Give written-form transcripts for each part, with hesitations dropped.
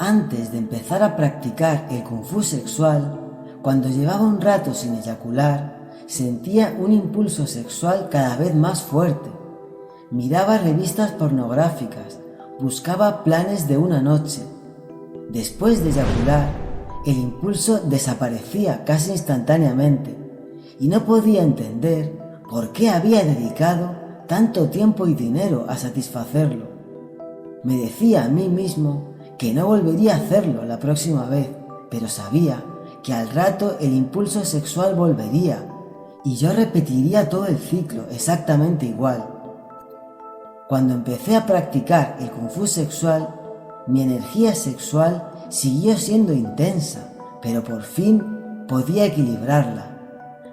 Antes de empezar a practicar el kung fu sexual, cuando llevaba un rato sin eyacular, sentía un impulso sexual cada vez más fuerte. Miraba revistas pornográficas, buscaba planes de una noche. Después de eyacular, el impulso desaparecía casi instantáneamente y no podía entender por qué había dedicado tanto tiempo y dinero a satisfacerlo. Me decía a mí mismo que no volvería a hacerlo la próxima vez, pero sabía que al rato el impulso sexual volvería y yo repetiría todo el ciclo exactamente igual. Cuando empecé a practicar el kung fu sexual, mi energía sexual siguió siendo intensa, pero por fin podía equilibrarla.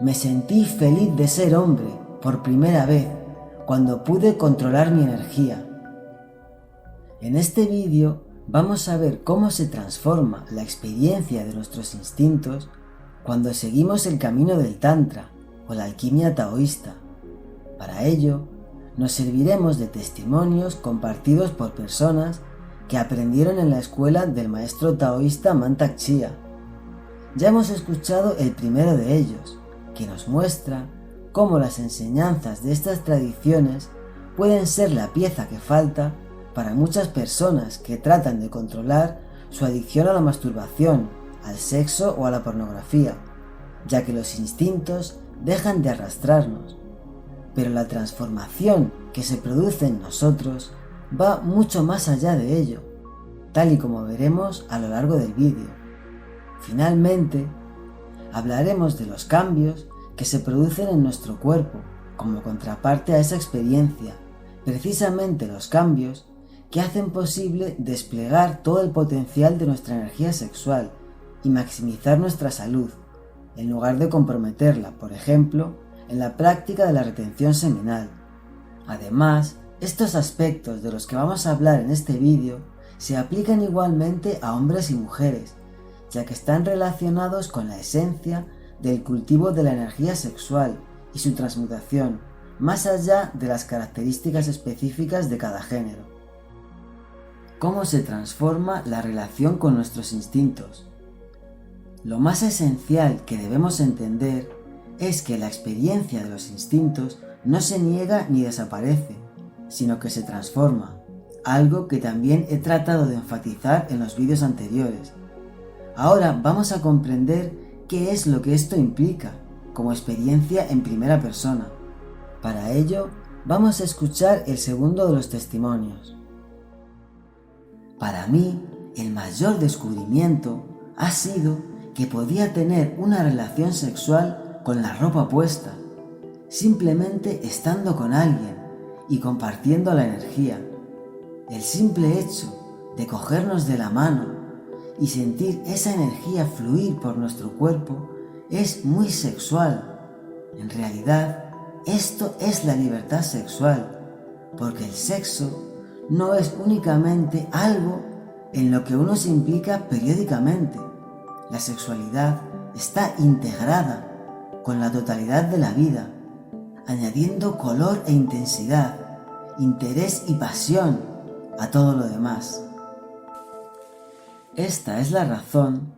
Me sentí feliz de ser hombre por primera vez cuando pude controlar mi energía. En este vídeo vamos a ver cómo se transforma la experiencia de nuestros instintos cuando seguimos el camino del Tantra o la alquimia taoísta. Para ello, nos serviremos de testimonios compartidos por personas que aprendieron en la escuela del maestro taoísta Mantak Chia. Ya hemos escuchado el primero de ellos, que nos muestra cómo las enseñanzas de estas tradiciones pueden ser la pieza que falta para muchas personas que tratan de controlar su adicción a la masturbación, al sexo o a la pornografía, ya que los instintos dejan de arrastrarnos. Pero la transformación que se produce en nosotros va mucho más allá de ello, tal y como veremos a lo largo del vídeo. Finalmente, hablaremos de los cambios que se producen en nuestro cuerpo como contraparte a esa experiencia, precisamente los cambios que hacen posible desplegar todo el potencial de nuestra energía sexual y maximizar nuestra salud, en lugar de comprometerla, por ejemplo, en la práctica de la retención seminal. Además, estos aspectos de los que vamos a hablar en este vídeo se aplican igualmente a hombres y mujeres, ya que están relacionados con la esencia del cultivo de la energía sexual y su transmutación, más allá de las características específicas de cada género. ¿Cómo se transforma la relación con nuestros instintos? Lo más esencial que debemos entender es que la experiencia de los instintos no se niega ni desaparece, sino que se transforma, algo que también he tratado de enfatizar en los vídeos anteriores. Ahora vamos a comprender qué es lo que esto implica como experiencia en primera persona. Para ello, vamos a escuchar el segundo de los testimonios. Para mí, el mayor descubrimiento ha sido que podía tener una relación sexual con la ropa puesta, simplemente estando con alguien y compartiendo la energía. El simple hecho de cogernos de la mano y sentir esa energía fluir por nuestro cuerpo es muy sexual. En realidad, esto es la libertad sexual, porque el sexo no es únicamente algo en lo que uno se implica periódicamente. La sexualidad está integrada con la totalidad de la vida, añadiendo color e intensidad, interés y pasión a todo lo demás. Esta es la razón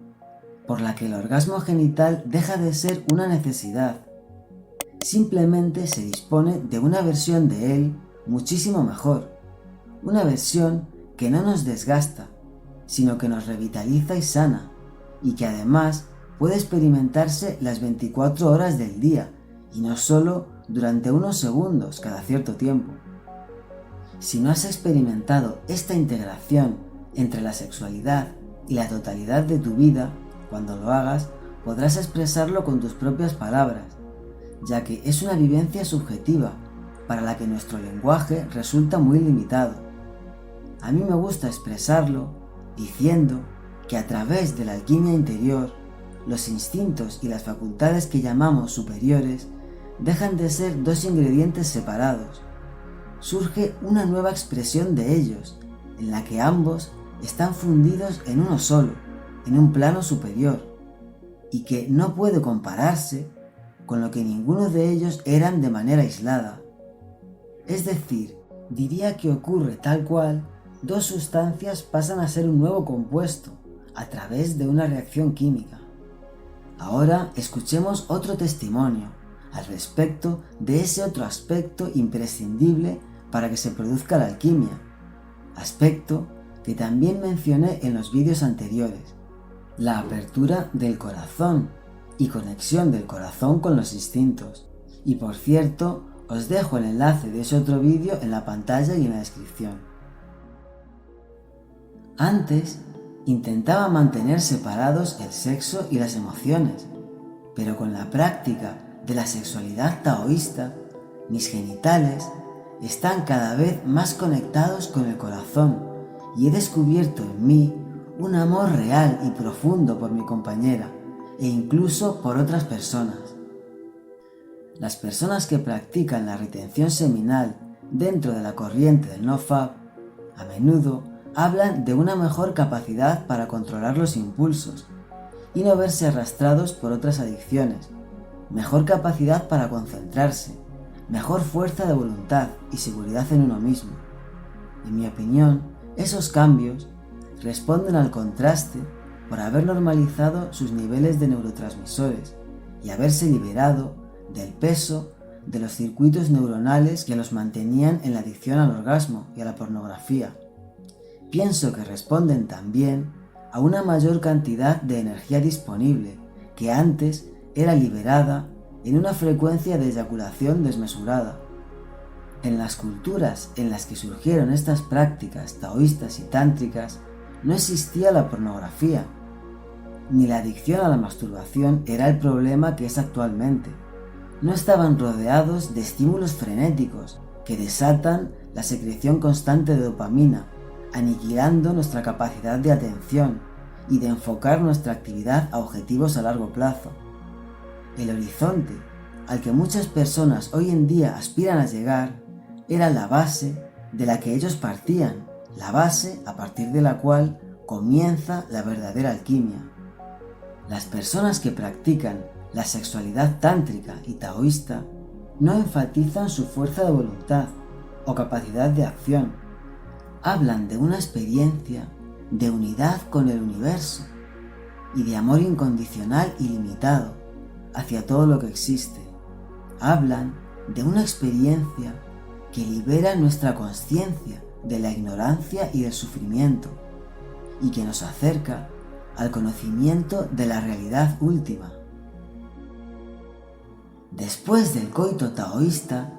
por la que el orgasmo genital deja de ser una necesidad. Simplemente se dispone de una versión de él muchísimo mejor, una versión que no nos desgasta, sino que nos revitaliza y sana, y que además puede experimentarse las 24 horas del día y no solo durante unos segundos cada cierto tiempo. Si no has experimentado esta integración entre la sexualidad y la totalidad de tu vida, cuando lo hagas podrás expresarlo con tus propias palabras, ya que es una vivencia subjetiva para la que nuestro lenguaje resulta muy limitado. A mí me gusta expresarlo diciendo que a través de la alquimia interior, los instintos y las facultades que llamamos superiores dejan de ser dos ingredientes separados. Surge una nueva expresión de ellos, en la que ambos están fundidos en uno solo, en un plano superior, y que no puede compararse con lo que ninguno de ellos eran de manera aislada. Es decir, diría que ocurre tal cual dos sustancias pasan a ser un nuevo compuesto a través de una reacción química. Ahora escuchemos otro testimonio al respecto de ese otro aspecto imprescindible para que se produzca la alquimia, aspecto que también mencioné en los vídeos anteriores, la apertura del corazón y conexión del corazón con los instintos. Y por cierto, os dejo el enlace de ese otro vídeo en la pantalla y en la descripción. Antes, intentaba mantener separados el sexo y las emociones, pero con la práctica de la sexualidad taoísta, mis genitales están cada vez más conectados con el corazón y he descubierto en mí un amor real y profundo por mi compañera e incluso por otras personas. Las personas que practican la retención seminal dentro de la corriente del NoFap a menudo hablan de una mejor capacidad para controlar los impulsos y no verse arrastrados por otras adicciones, mejor capacidad para concentrarse, mejor fuerza de voluntad y seguridad en uno mismo. En mi opinión, esos cambios responden al contraste por haber normalizado sus niveles de neurotransmisores y haberse liberado del peso de los circuitos neuronales que los mantenían en la adicción al orgasmo y a la pornografía. Pienso que responden también a una mayor cantidad de energía disponible que antes era liberada en una frecuencia de eyaculación desmesurada. En las culturas en las que surgieron estas prácticas taoístas y tántricas no existía la pornografía, ni la adicción a la masturbación era el problema que es actualmente. No estaban rodeados de estímulos frenéticos que desatan la secreción constante de dopamina, aniquilando nuestra capacidad de atención y de enfocar nuestra actividad a objetivos a largo plazo. El horizonte al que muchas personas hoy en día aspiran a llegar era la base de la que ellos partían, la base a partir de la cual comienza la verdadera alquimia. Las personas que practican la sexualidad tántrica y taoísta no enfatizan su fuerza de voluntad o capacidad de acción. Hablan de una experiencia de unidad con el universo y de amor incondicional y limitado hacia todo lo que existe. Hablan de una experiencia que libera nuestra conciencia de la ignorancia y del sufrimiento y que nos acerca al conocimiento de la realidad última. Después del coito taoísta,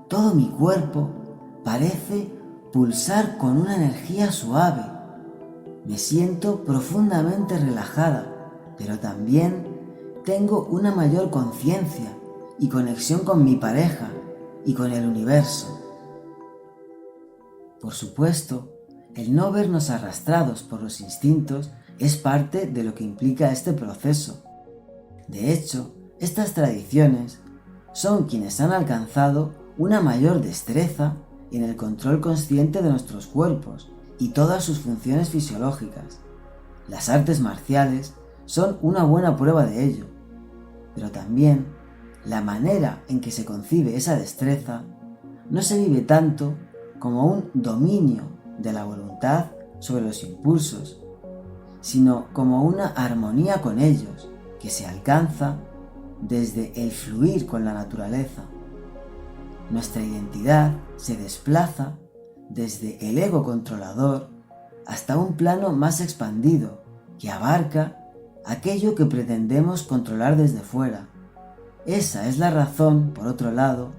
todo mi cuerpo parece pulsar con una energía suave. Me siento profundamente relajada, pero también tengo una mayor conciencia y conexión con mi pareja y con el universo. Por supuesto, el no vernos arrastrados por los instintos es parte de lo que implica este proceso. De hecho, estas tradiciones son quienes han alcanzado una mayor destreza en el control consciente de nuestros cuerpos y todas sus funciones fisiológicas. Las artes marciales son una buena prueba de ello, pero también la manera en que se concibe esa destreza no se vive tanto como un dominio de la voluntad sobre los impulsos, sino como una armonía con ellos que se alcanza desde el fluir con la naturaleza. Nuestra identidad se desplaza desde el ego controlador hasta un plano más expandido que abarca aquello que pretendemos controlar desde fuera. Esa es la razón, por otro lado,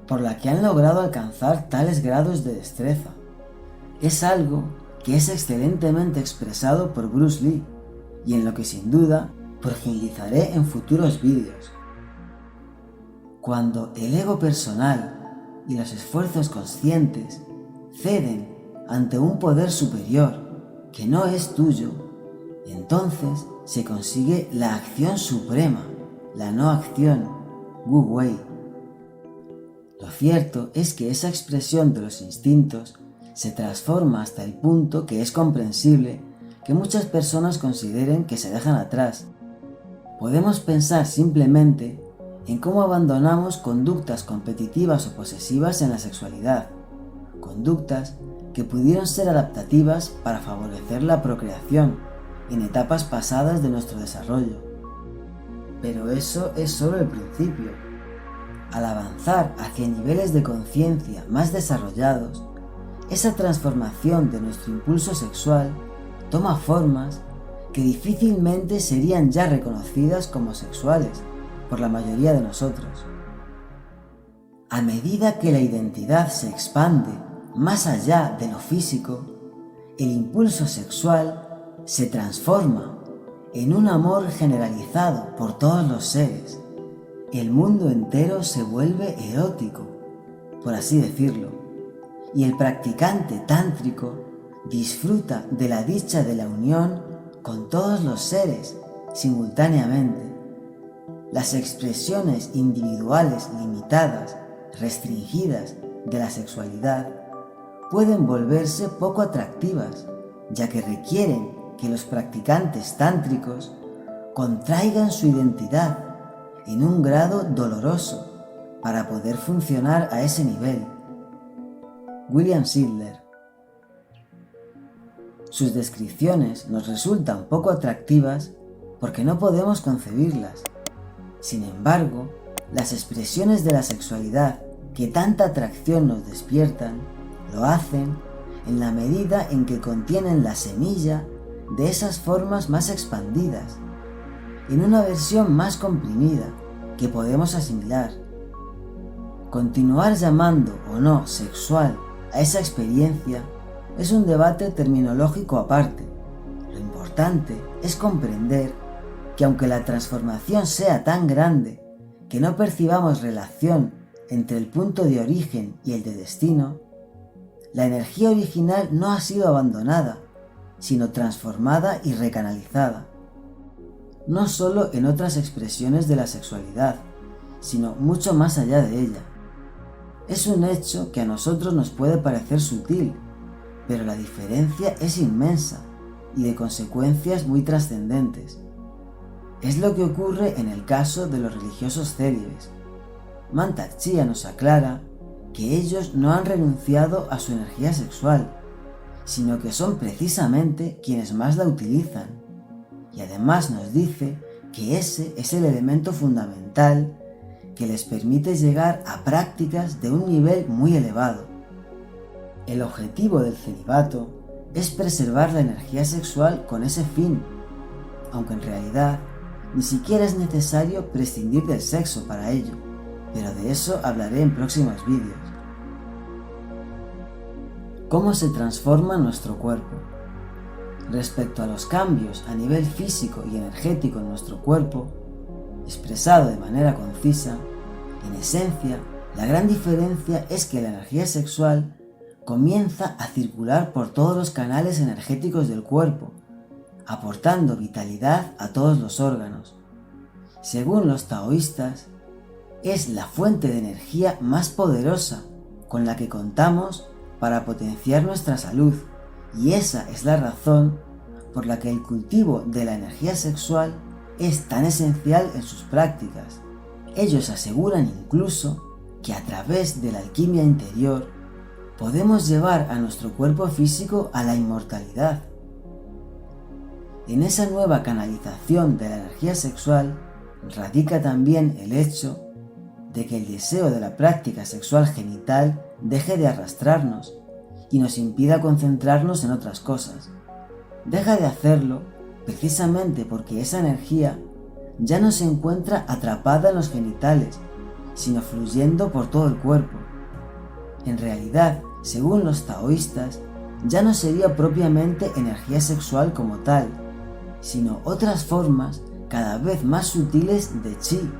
por la que han logrado alcanzar tales grados de destreza. Es algo que es excelentemente expresado por Bruce Lee y en lo que sin duda profundizaré en futuros vídeos. Cuando el ego personal y los esfuerzos conscientes ceden ante un poder superior que no es tuyo, entonces se consigue la acción suprema, la no acción, Wu Wei. Lo cierto es que esa expresión de los instintos se transforma hasta el punto que es comprensible que muchas personas consideren que se dejan atrás. Podemos pensar simplemente en cómo abandonamos conductas competitivas o posesivas en la sexualidad, conductas que pudieron ser adaptativas para favorecer la procreación en etapas pasadas de nuestro desarrollo. Pero eso es solo el principio. Al avanzar hacia niveles de conciencia más desarrollados, esa transformación de nuestro impulso sexual toma formas que difícilmente serían ya reconocidas como sexuales por la mayoría de nosotros. A medida que la identidad se expande más allá de lo físico, el impulso sexual se transforma en un amor generalizado por todos los seres. El mundo entero se vuelve erótico, por así decirlo, y el practicante tántrico disfruta de la dicha de la unión con todos los seres simultáneamente. Las expresiones individuales limitadas, restringidas de la sexualidad pueden volverse poco atractivas, ya que requieren que los practicantes tántricos contraigan su identidad en un grado doloroso para poder funcionar a ese nivel. William Sidler. Sus descripciones nos resultan poco atractivas porque no podemos concebirlas. Sin embargo, las expresiones de la sexualidad que tanta atracción nos despiertan, lo hacen en la medida en que contienen la semilla de esas formas más expandidas, en una versión más comprimida que podemos asimilar. Continuar llamando o no sexual a esa experiencia es un debate terminológico aparte. Lo importante es comprender que aunque la transformación sea tan grande que no percibamos relación entre el punto de origen y el de destino, la energía original no ha sido abandonada, sino transformada y recanalizada, no solo en otras expresiones de la sexualidad, sino mucho más allá de ella. Es un hecho que a nosotros nos puede parecer sutil, pero la diferencia es inmensa y de consecuencias muy trascendentes. Es lo que ocurre en el caso de los religiosos célibes. Mantak Chia nos aclara que ellos no han renunciado a su energía sexual, sino que son precisamente quienes más la utilizan, y además nos dice que ese es el elemento fundamental que les permite llegar a prácticas de un nivel muy elevado. El objetivo del celibato es preservar la energía sexual con ese fin, aunque en realidad ni siquiera es necesario prescindir del sexo para ello, pero de eso hablaré en próximos vídeos. ¿Cómo se transforma nuestro cuerpo? Respecto a los cambios a nivel físico y energético en nuestro cuerpo, expresado de manera concisa, en esencia, la gran diferencia es que la energía sexual comienza a circular por todos los canales energéticos del cuerpo, aportando vitalidad a todos los órganos. Según los taoístas, es la fuente de energía más poderosa con la que contamos para potenciar nuestra salud, y esa es la razón por la que el cultivo de la energía sexual es tan esencial en sus prácticas. Ellos aseguran incluso que a través de la alquimia interior podemos llevar a nuestro cuerpo físico a la inmortalidad. En esa nueva canalización de la energía sexual radica también el hecho de que el deseo de la práctica sexual genital deje de arrastrarnos y nos impida concentrarnos en otras cosas. Deja de hacerlo precisamente porque esa energía ya no se encuentra atrapada en los genitales, sino fluyendo por todo el cuerpo. En realidad, según los taoístas, ya no sería propiamente energía sexual como tal, sino otras formas cada vez más sutiles de chi,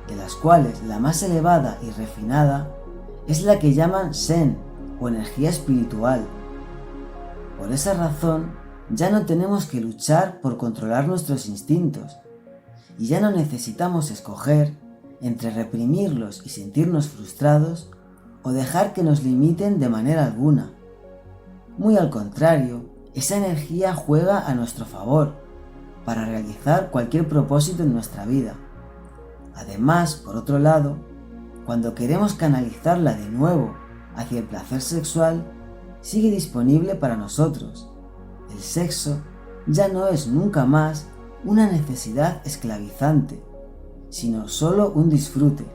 de las cuales la más elevada y refinada es la que llaman Zen o energía espiritual. Por esa razón, ya no tenemos que luchar por controlar nuestros instintos, y ya no necesitamos escoger entre reprimirlos y sentirnos frustrados o dejar que nos limiten de manera alguna. Muy al contrario, esa energía juega a nuestro favor para realizar cualquier propósito en nuestra vida. Además, por otro lado, cuando queremos canalizarla de nuevo hacia el placer sexual, sigue disponible para nosotros. El sexo ya no es nunca más una necesidad esclavizante, sino solo un disfrute.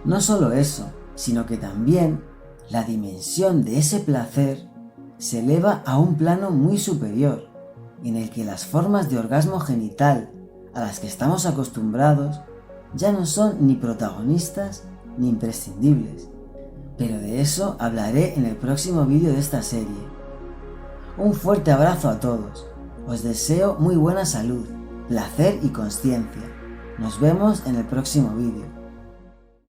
No solo eso, sino que también la dimensión de ese placer se eleva a un plano muy superior, en el que las formas de orgasmo genital a las que estamos acostumbrados ya no son ni protagonistas ni imprescindibles. Pero de eso hablaré en el próximo vídeo de esta serie. Un fuerte abrazo a todos. Os deseo muy buena salud, placer y consciencia. Nos vemos en el próximo vídeo.